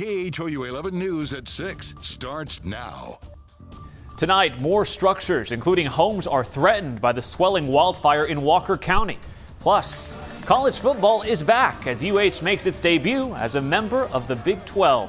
KHOU 11 News at 6 starts now. Tonight, more structures, including homes, are threatened by the swelling wildfire in Walker County. Plus, college football is back as UH makes its debut as a member of the Big 12.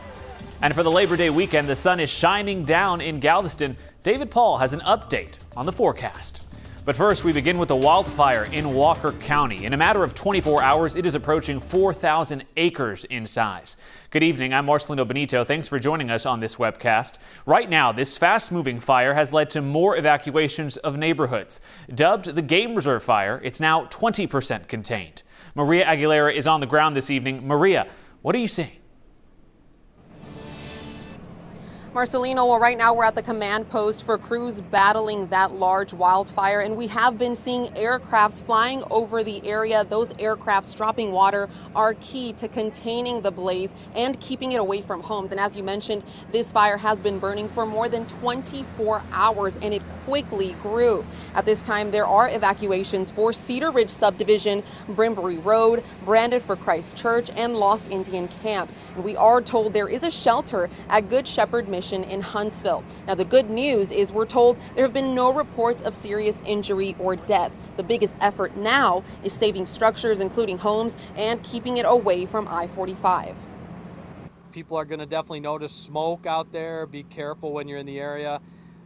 And for the Labor Day weekend, the sun is shining down in Galveston. David Paul has an update on the forecast. But first, we begin with the wildfire in Walker County. In a matter of 24 hours, it is approaching 4,000 acres in size. Good evening, I'm Marcelino Benito. Thanks for joining us on this webcast. Right now, this fast-moving fire has led to more evacuations of neighborhoods. Dubbed the Game Reserve Fire, it's now 20% contained. Maria Aguilera is on the ground this evening. Maria, what are you seeing? Marcelino, well, right now we're at the command post for crews battling that large wildfire, and we have been seeing aircrafts flying over the area. Those aircrafts dropping water are key to containing the blaze and keeping it away from homes. And as you mentioned, this fire has been burning for more than 24 hours, and it quickly grew. At this time, there are evacuations for Cedar Ridge Subdivision, Brimbury Road, Branded for Christ Church, and Lost Indian Camp. And we are told there is a shelter at Good Shepherd Mission in Huntsville. Now, the good news is we're told there have been no reports of serious injury or death. The biggest effort now is saving structures, including homes, and keeping it away from I-45. People are going to definitely notice smoke out there. Be careful when you're in the area.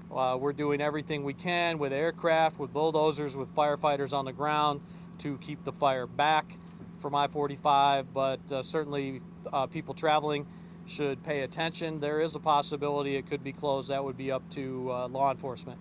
We're doing everything we can with aircraft, with bulldozers, with firefighters on the ground to keep the fire back from I-45, but certainly people traveling should pay attention. There is a possibility it could be closed. That would be up to law enforcement.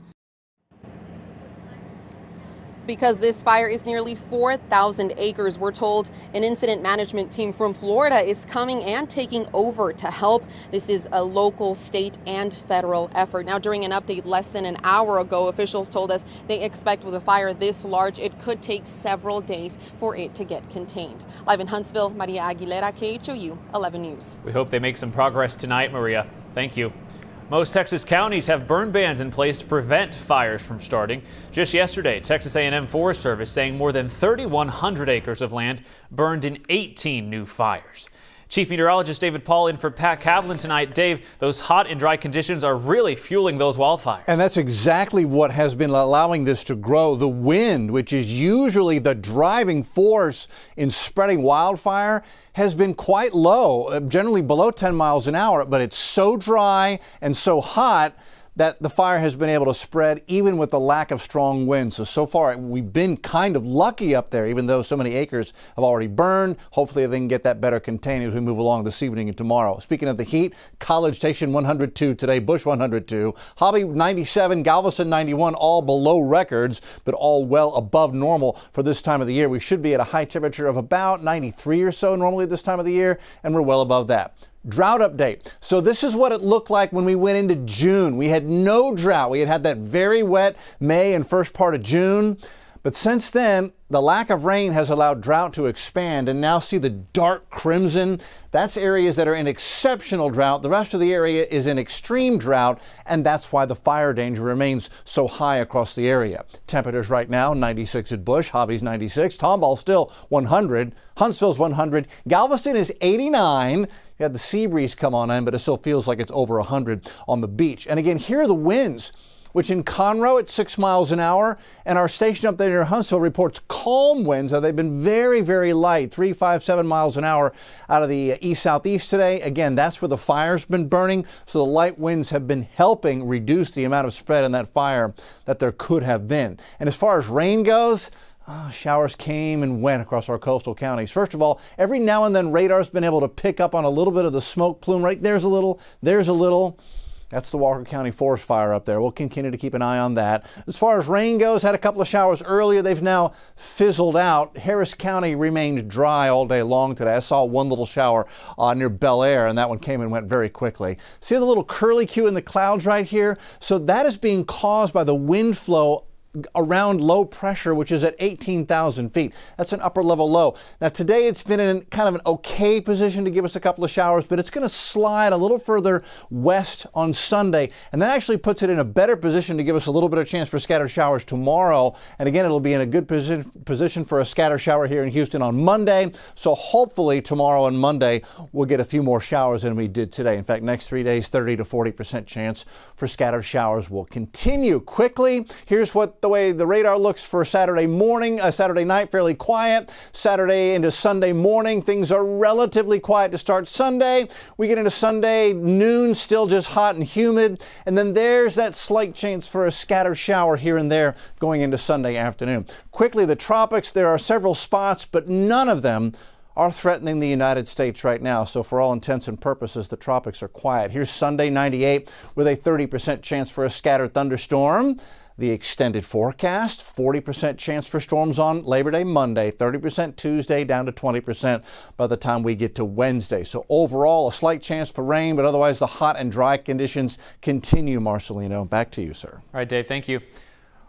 Because this fire is nearly 4,000 acres, we're told an incident management team from Florida is coming and taking over to help. This is a local, state, and federal effort. Now, during an update less than an hour ago, officials told us they expect with a fire this large, it could take several days for it to get contained. Live in Huntsville, Maria Aguilera, KHOU 11 News. We hope they make some progress tonight, Maria. Thank you. Most Texas counties have burn bans in place to prevent fires from starting. Just yesterday, Texas A&M Forest Service saying more than 3,100 acres of land burned in 18 new fires. Chief Meteorologist David Paul in for Pat Kavlin tonight. Dave, those hot and dry conditions are really fueling those wildfires. And that's exactly what has been allowing this to grow. The wind, which is usually the driving force in spreading wildfire, has been quite low, generally below 10 miles an hour, but it's so dry and so hot that the fire has been able to spread even with the lack of strong winds. So far, we've been kind of lucky up there, even though so many acres have already burned. Hopefully they can get that better contained as we move along this evening and tomorrow. Speaking of the heat, College Station 102 today, Bush 102, Hobby 97, Galveston 91, all below records, but all well above normal for this time of the year. We should be at a high temperature of about 93 or so normally at this time of the year, and we're well above that. Drought update. So this is what it looked like when we went into June. We had no drought. We had that very wet May and first part of June. But since then, the lack of rain has allowed drought to expand, and now see the dark crimson. That's areas that are in exceptional drought. The rest of the area is in extreme drought, and that's why the fire danger remains so high across the area. Temperatures right now, 96 at Bush, Hobby's 96, Tomball still 100, Huntsville's 100, Galveston is 89. You had the sea breeze come on in, but it still feels like it's over 100 on the beach. And again, here are the winds, which in Conroe at 6 miles an hour, and our station up there near Huntsville reports calm winds. Now, they've been very, very light, 3, 5, 7 miles an hour out of the east-southeast today. Again, that's where the fire's been burning, so the light winds have been helping reduce the amount of spread in that fire that there could have been. And as far as rain goes, showers came and went across our coastal counties. First of all, every now and then radar's been able to pick up on a little bit of the smoke plume. Right there's a little, there's a little. That's the Walker County forest fire up there. We'll continue to keep an eye on that. As far as rain goes, had a couple of showers earlier. They've now fizzled out. Harris County remained dry all day long today. I saw one little shower near Bel Air, and that one came and went very quickly. See the little curly Q in the clouds right here? So that is being caused by the wind flow around low pressure, which is at 18,000 feet. That's an upper level low. Now today it's been in kind of an okay position to give us a couple of showers, but it's going to slide a little further west on Sunday, and that actually puts it in a better position to give us a little bit of chance for scattered showers tomorrow. And again, it'll be in a good position for a scatter shower here in Houston on Monday. So hopefully tomorrow and Monday we'll get a few more showers than we did today. In fact, next 3 days, 30 to 40% chance for scattered showers will continue. Quickly, here's the way the radar looks for Saturday morning, Saturday night, fairly quiet. Saturday into Sunday morning, things are relatively quiet to start Sunday. We get into Sunday noon, still just hot and humid. And then there's that slight chance for a scattered shower here and there going into Sunday afternoon. Quickly, the tropics, there are several spots, but none of them are threatening the United States right now. So for all intents and purposes, the tropics are quiet. Here's Sunday, 98, with a 30% chance for a scattered thunderstorm. The extended forecast, 40% chance for storms on Labor Day Monday, 30% Tuesday, down to 20% by the time we get to Wednesday. So overall, a slight chance for rain, but otherwise the hot and dry conditions continue. Marcelino, back to you, sir. All right, Dave, thank you.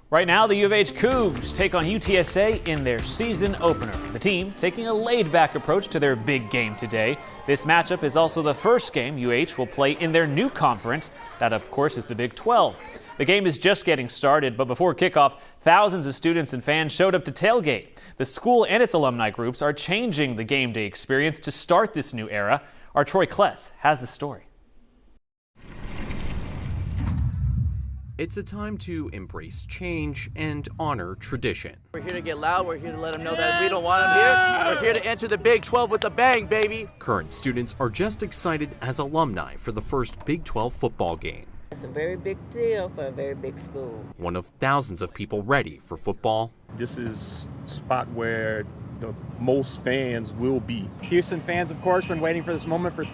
Right now, the U of H KHOUs take on UTSA in their season opener. The team taking a laid-back approach to their big game today. This matchup is also the first game UH will play in their new conference. That, of course, is the Big 12. The game is just getting started, but before kickoff, thousands of students and fans showed up to tailgate. The school and its alumni groups are changing the game day experience to start this new era. Our Troy Kless has the story. It's a time to embrace change and honor tradition. We're here to get loud. We're here to let them know that we don't want them here. We're here to enter the Big 12 with a bang, baby. Current students are just excited as alumni for the first Big 12 football game. It's a very big deal for a very big school. One of thousands of people ready for football. This is a spot where the most fans will be. Houston fans, of course, been waiting for this moment for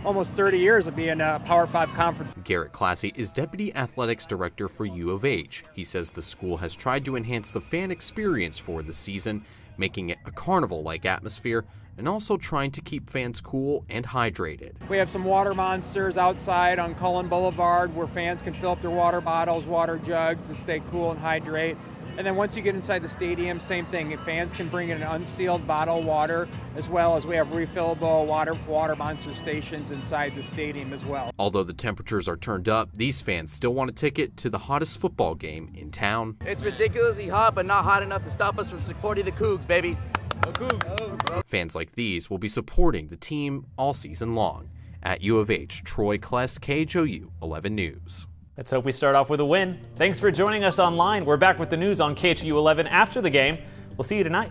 almost 30 years of being a Power 5 conference. Garrett Classy is Deputy Athletics Director for U of H. He says the school has tried to enhance the fan experience for the season, making it a carnival-like atmosphere, and also trying to keep fans cool and hydrated. We have some water monsters outside on Cullen Boulevard where fans can fill up their water bottles, water jugs to stay cool and hydrate. And then once you get inside the stadium, same thing. Fans can bring in an unsealed bottle of water, as well as we have refillable water monster stations inside the stadium as well. Although the temperatures are turned up, these fans still want a ticket to the hottest football game in town. It's ridiculously hot, but not hot enough to stop us from supporting the KHOUs, baby. Fans like these will be supporting the team all season long. At U of H, Troy Kless, KHOU 11 News. Let's hope we start off with a win. Thanks for joining us online. We're back with the news on KHOU 11 after the game. We'll see you tonight.